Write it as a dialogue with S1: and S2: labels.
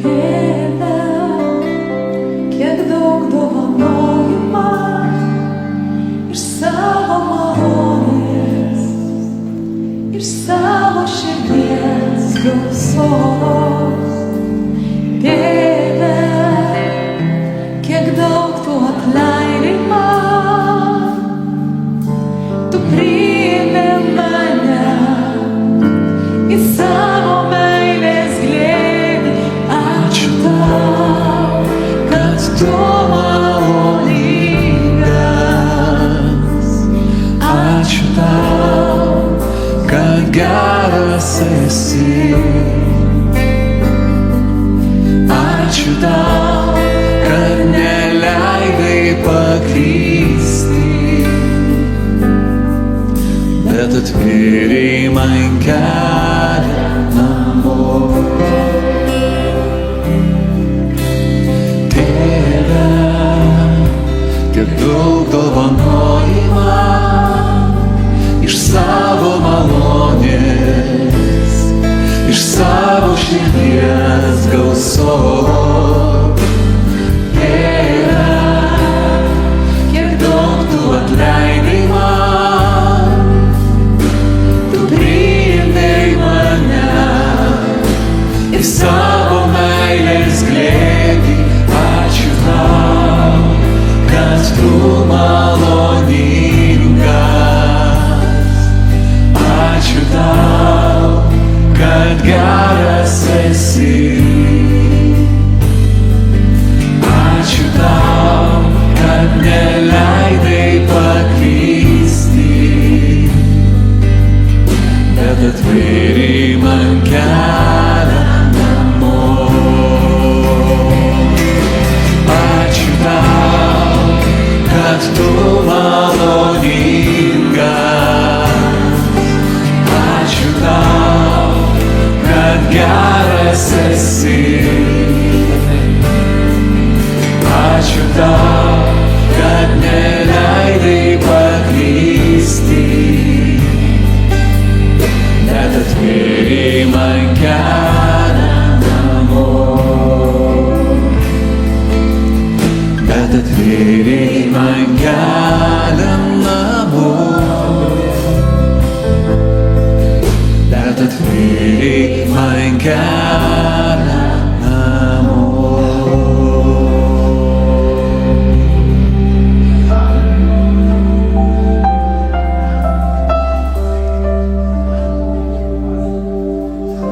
S1: Tėve, kiek daug dovanoji man iš savo malonės, iš savo širdies gausos. Tėve, kiek daug tu atleidai man, tu priėmė mane į savo meilės glėbį. Ačiū tau, kad tu maloningas.
S2: Ačiū tau, kad geras esi. Ačiū tau, kad neleidai paklysti, bet atvėrei man kelią namo. Tėve, kiek daug dovanoji man iš savo malonės, iš savo širdies gausos. Tėve, kiek daug tu atleidai man, tu priėmei mane į savo meilės glėbį. Ačiū tau, kad tu maloningas. Ačiū tau, kad geras esi. Ačiū tau, kad neleidai paklysti, bet atvėrei man kelią namo. Ačiū tau, kad tu maloningas. Ačiū tau, kad geras esi. Ačiū tau, kad neleidai paklysti, bet atvėrei man kelią namo. Bet atvėrei man kelią